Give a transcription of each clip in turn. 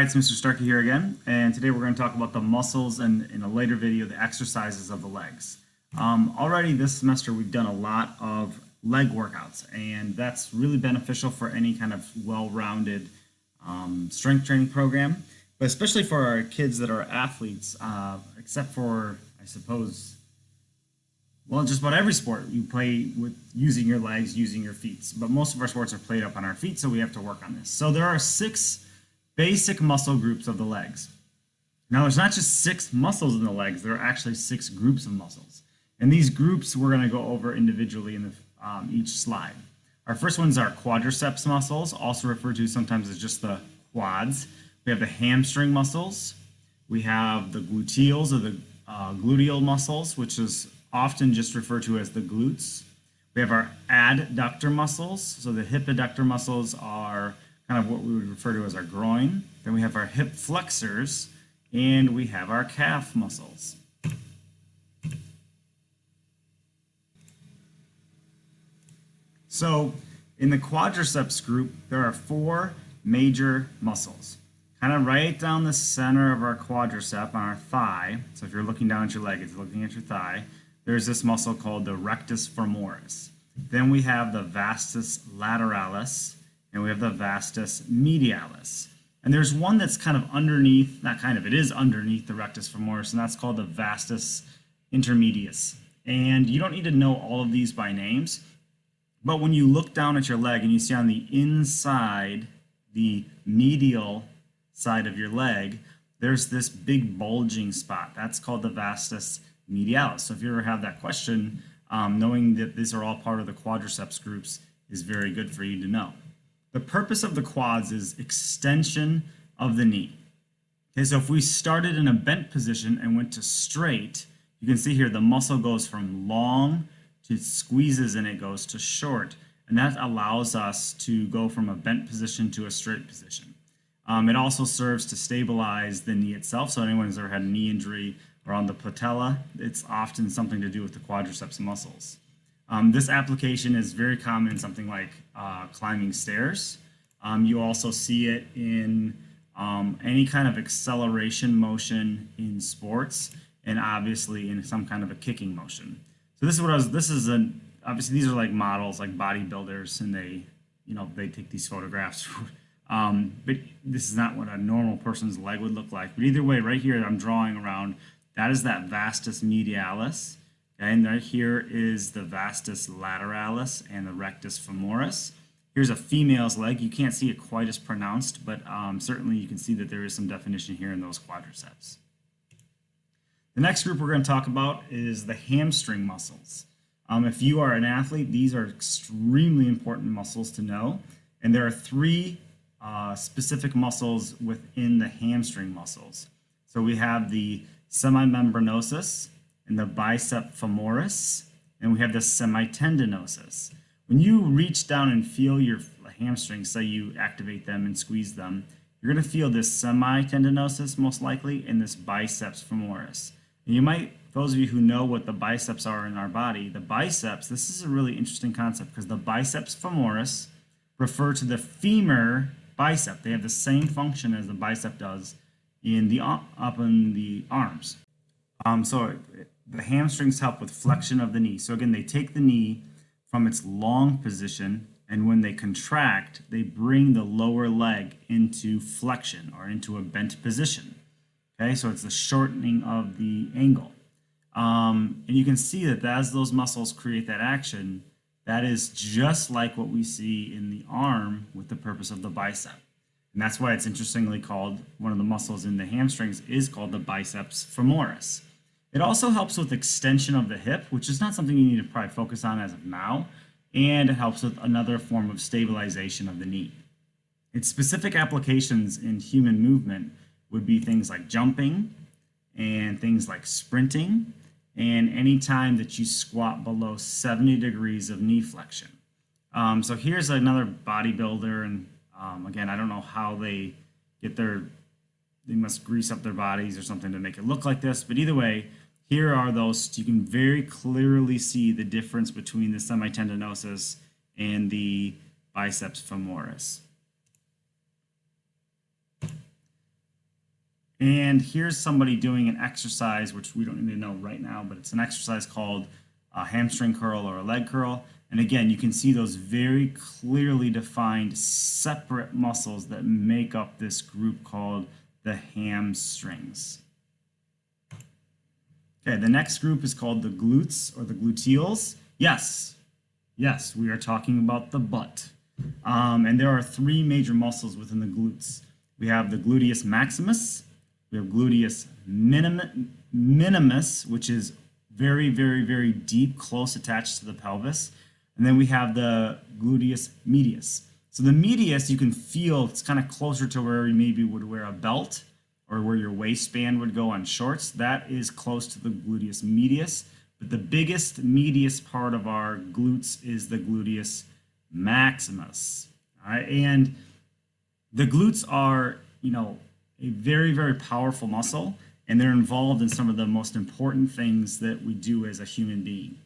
Hi, it's Mr. Starkey here again, and today we're going to talk about the muscles and in a later video, the exercises of the legs. Already this semester we've done a lot of leg workouts, and that's really beneficial for any kind of well-rounded strength training program, but especially for our kids that are athletes, except for, I suppose, well, just about every sport you play with using your legs, using your feet, but most of our sports are played up on our feet, so we have to work on this. So there are 6 basic muscle groups of the legs. Now, there's not just 6 muscles in the legs, there are actually 6 groups of muscles. And these groups we're going to go over individually in each slide. Our first ones are quadriceps muscles, also referred to sometimes as just the quads. We have the hamstring muscles. We have the gluteals or the gluteal muscles, which is often just referred to as the glutes. We have our adductor muscles. So the hip adductor muscles are kind of what we would refer to as our groin. Then we have our hip flexors, and we have our calf muscles. So in the quadriceps group, there are 4 major muscles. Kind of right down the center of our quadricep on our thigh. So if you're looking down at your leg, it's looking at your thigh. There's this muscle called the rectus femoris. Then we have the vastus lateralis, and we have the vastus medialis. And there's one that's kind of underneath, not kind of, it is underneath the rectus femoris, and that's called the vastus intermedius. And you don't need to know all of these by names, but when you look down at your leg and you see on the inside, the medial side of your leg, there's this big bulging spot. That's called the vastus medialis. So if you ever have that question, knowing that these are all part of the quadriceps groups is very good for you to know. The purpose of the quads is extension of the knee. Okay, so if we started in a bent position and went to straight, you can see here the muscle goes from long to squeezes and it goes to short. And that allows us to go from a bent position to a straight position. It also serves to stabilize the knee itself. So anyone who's ever had a knee injury around the patella, it's often something to do with the quadriceps muscles. This application is very common in something like climbing stairs. You also see it in any kind of acceleration motion in sports, and obviously in some kind of a kicking motion. So this is obviously these are like models, like bodybuilders, and they take these photographs. But this is not what a normal person's leg would look like. But either way, right here I'm drawing around, that is that vastus medialis. Okay, and right here is the vastus lateralis and the rectus femoris. Here's a female's leg. You can't see it quite as pronounced, but certainly you can see that there is some definition here in those quadriceps. The next group we're going to talk about is the hamstring muscles. If you are an athlete, these are extremely important muscles to know. And there are 3 specific muscles within the hamstring muscles. So we have the semimembranosus and the bicep femoris, and we have the semitendinosus. When you reach down and feel your hamstrings, say you activate them and squeeze them, you're going to feel this semitendinosus most likely and this biceps femoris. And you might, those of you who know what the biceps are in our body, the biceps, this is a really interesting concept because the biceps femoris refer to the femur bicep. They have the same function as the bicep does in the up in the arms. The hamstrings help with flexion of the knee. So again, they take the knee from its long position, and when they contract, they bring the lower leg into flexion or into a bent position. Okay, so it's the shortening of the angle. And you can see that as those muscles create that action, that is just like what we see in the arm with the purpose of the bicep. And that's why it's interestingly called, one of the muscles in the hamstrings is called the biceps femoris. It also helps with extension of the hip, which is not something you need to probably focus on as of now, and it helps with another form of stabilization of the knee. Its specific applications in human movement would be things like jumping and things like sprinting, and any time that you squat below 70 degrees of knee flexion. So here's another bodybuilder, and again, I don't know how they get they must grease up their bodies or something to make it look like this, but either way, here are those. You can very clearly see the difference between the semitendinosus and the biceps femoris. And here's somebody doing an exercise, which we don't need to know right now, but it's an exercise called a hamstring curl or a leg curl. And again, you can see those very clearly defined separate muscles that make up this group called the hamstrings. Okay, the next group is called the glutes or the gluteals. Yes, we are talking about the butt. And there are three major muscles within the glutes. We have the gluteus maximus, we have gluteus minimus, which is very, very, very deep, close attached to the pelvis. And then we have the gluteus medius. So the medius, you can feel it's kind of closer to where you maybe would wear a belt or where your waistband would go on shorts. That is close to the gluteus medius. But the biggest medius part of our glutes is the gluteus maximus. All right, and the glutes are, a very, very powerful muscle, and they're involved in some of the most important things that we do as a human being.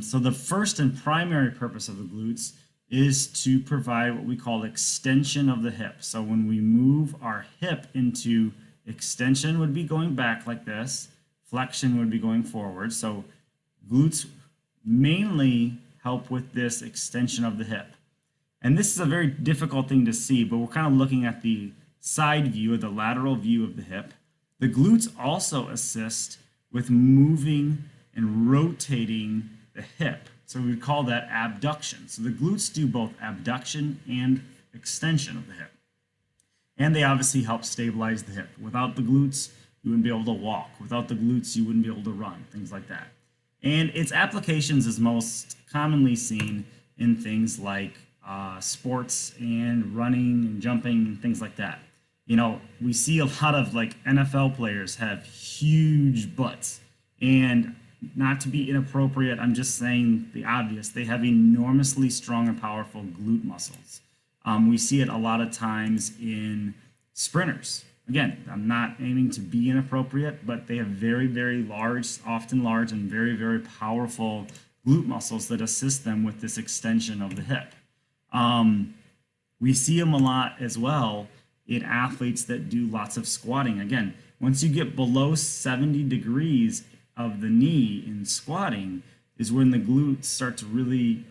So the first and primary purpose of the glutes is to provide what we call extension of the hip. So when we move our hip into extension would be going back like this, flexion would be going forward. So glutes mainly help with this extension of the hip. And this is a very difficult thing to see, but we're kind of looking at the side view, or the lateral view of the hip. The glutes also assist with moving and rotating the hip. So we would call that abduction. So the glutes do both abduction and extension of the hip. And they obviously help stabilize the hip. Without the glutes, you wouldn't be able to walk. Without the glutes, you wouldn't be able to run, things like that. And its applications is most commonly seen in things like sports and running and jumping and things like that. We see a lot of NFL players have huge butts, and not to be inappropriate, I'm just saying the obvious, they have enormously strong and powerful glute muscles. We see it a lot of times in sprinters. Again, I'm not aiming to be inappropriate, but they have very, very large, often large and very, very powerful glute muscles that assist them with this extension of the hip. We see them a lot as well in athletes that do lots of squatting. Again, once you get below 70 degrees of the knee in squatting is when the glutes start to really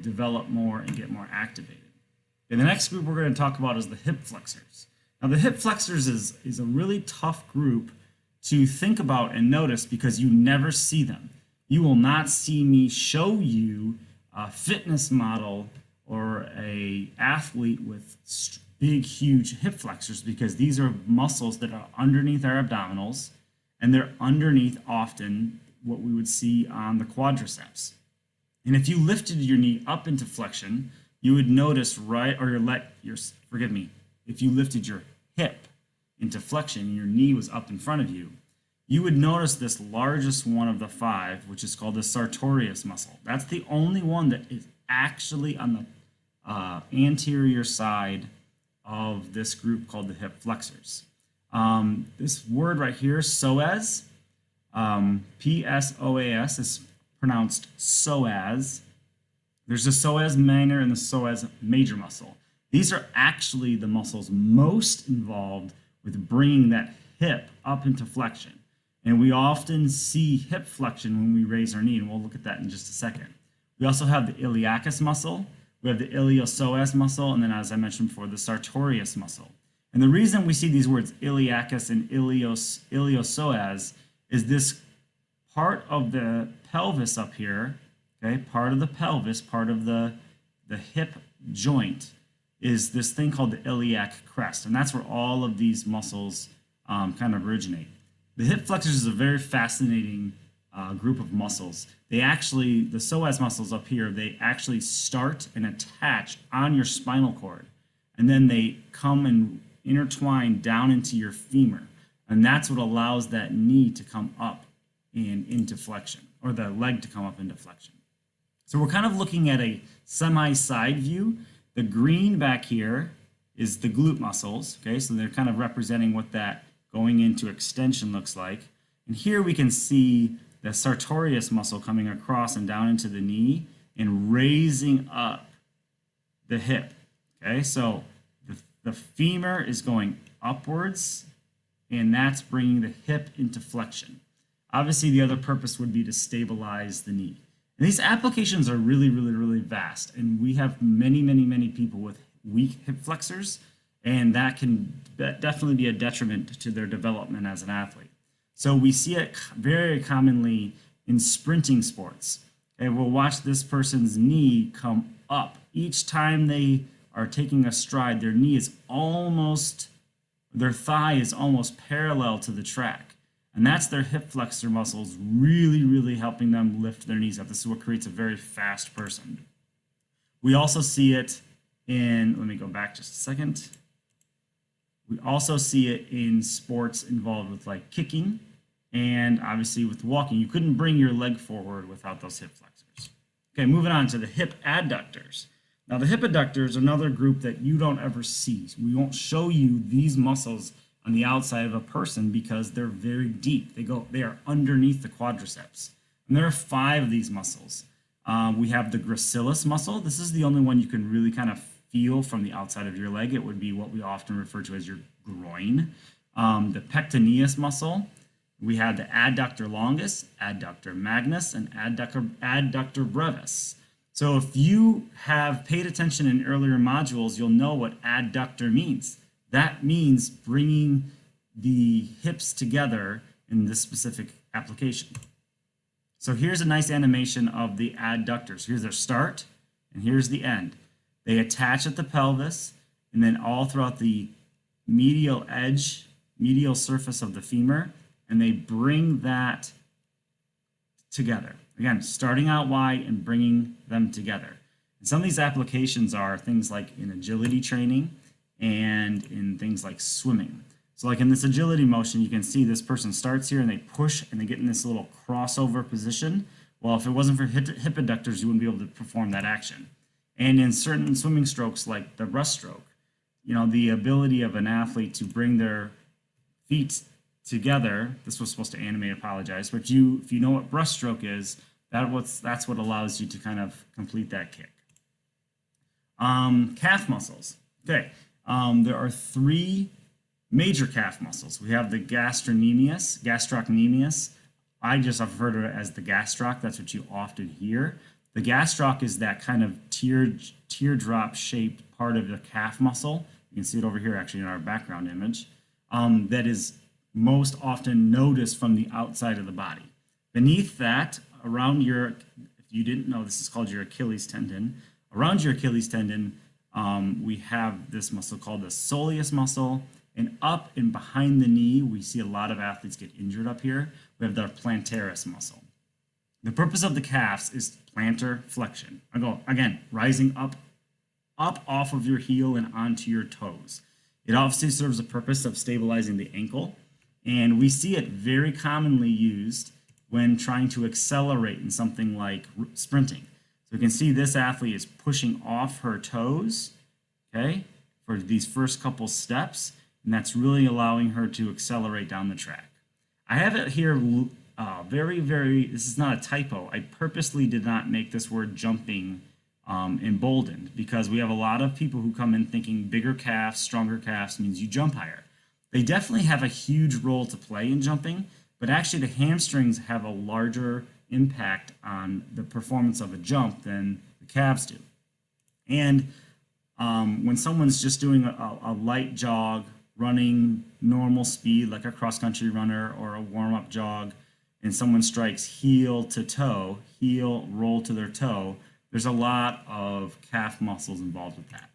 develop more and get more activated. And the next group we're going to talk about is the hip flexors. Now the hip flexors is a really tough group to think about and notice because you never see them. You will not see me show you a fitness model or a athlete with big, huge hip flexors, because these are muscles that are underneath our abdominals, and they're underneath often what we would see on the quadriceps. And if you lifted your knee up into flexion, you would notice if you lifted your hip into flexion and your knee was up in front of you, you would notice this largest one of the five, which is called the sartorius muscle. That's the only one that is actually on the anterior side of this group called the hip flexors. This word right here, psoas, P-S-O-A-S, is pronounced psoas. There's the psoas minor and the psoas major muscle. These are actually the muscles most involved with bringing that hip up into flexion. And we often see hip flexion when we raise our knee, and we'll look at that in just a second. We also have the iliacus muscle, we have the iliopsoas muscle, and then, as I mentioned before, the sartorius muscle. And the reason we see these words iliacus and iliopsoas is this part of the pelvis up here, okay, part of the pelvis, part of the hip joint, is this thing called the iliac crest, and that's where all of these muscles kind of originate. The hip flexors is a very fascinating group of muscles. The psoas muscles up here, they actually start and attach on your spinal cord, and then they come and intertwine down into your femur, and that's what allows that knee to come up and into flexion, or the leg to come up into flexion. So we're kind of looking at a semi-side view. The green back here is the glute muscles, okay, so they're kind of representing what that going into extension looks like. And here we can see the sartorius muscle coming across and down into the knee and raising up the hip, okay? So the femur is going upwards and that's bringing the hip into flexion. Obviously, the other purpose would be to stabilize the knee. And these applications are really vast, and we have many people with weak hip flexors, and that can definitely be a detriment to their development as an athlete. So we see it very commonly in sprinting sports. And we'll watch this person's knee come up. Each time they are taking a stride, their thigh is almost parallel to the track. And that's their hip flexor muscles really helping them lift their knees up. This is what creates a very fast person. We also see it in, let me go back just a second. We also see it in sports involved with like kicking and obviously with walking. You couldn't bring your leg forward without those hip flexors. Okay, moving on to the hip adductors. Now the hip adductors are another group that you don't ever see. We won't show you these muscles on the outside of a person because they're very deep. They are underneath the quadriceps. And there are 5 of these muscles. We have the gracilis muscle. This is the only one you can really kind of feel from the outside of your leg. It would be what we often refer to as your groin. The pectineus muscle. We have the adductor longus, adductor magnus, and adductor brevis. So if you have paid attention in earlier modules, you'll know what adductor means. That means bringing the hips together in this specific application. So here's a nice animation of the adductors. Here's their start, and here's the end. They attach at the pelvis, and then all throughout the medial surface of the femur, and they bring that together. Again, starting out wide and bringing them together. And some of these applications are things like in agility training and in things like swimming. So like in this agility motion, you can see this person starts here and they push and they get in this little crossover position. Well, if it wasn't for hip adductors, you wouldn't be able to perform that action. And in certain swimming strokes like the breaststroke, you know, the ability of an athlete to bring their feet together, this was supposed to animate, apologize, but if you know what breaststroke is, that's what allows you to kind of complete that kick. Calf muscles. Okay, there are 3 major calf muscles. We have the gastrocnemius. I just refer to it as the gastroc. That's what you often hear. The gastroc is that kind of teardrop shaped part of the calf muscle. You can see it over here actually in our background image. That is most often noticed from the outside of the body. Beneath that, around your, if you didn't know, this is called your Achilles tendon. Around your Achilles tendon, we have this muscle called the soleus muscle, and up and behind the knee, we see a lot of athletes get injured up here. We have the plantaris muscle. The purpose of the calves is plantar flexion. Again, rising up off of your heel and onto your toes. It obviously serves the purpose of stabilizing the ankle, and we see it very commonly used when trying to accelerate in something like sprinting. So you can see this athlete is pushing off her toes, okay, for these first couple steps, and that's really allowing her to accelerate down the track. I have it here this is not a typo. I purposely did not make this word jumping emboldened because we have a lot of people who come in thinking bigger calves, stronger calves means you jump higher. They definitely have a huge role to play in jumping, but actually the hamstrings have a larger impact on the performance of a jump than the calves do. And when someone's just doing a light jog, running normal speed like a cross-country runner or a warm-up jog, and someone strikes heel to toe, heel roll to their toe, there's a lot of calf muscles involved with that.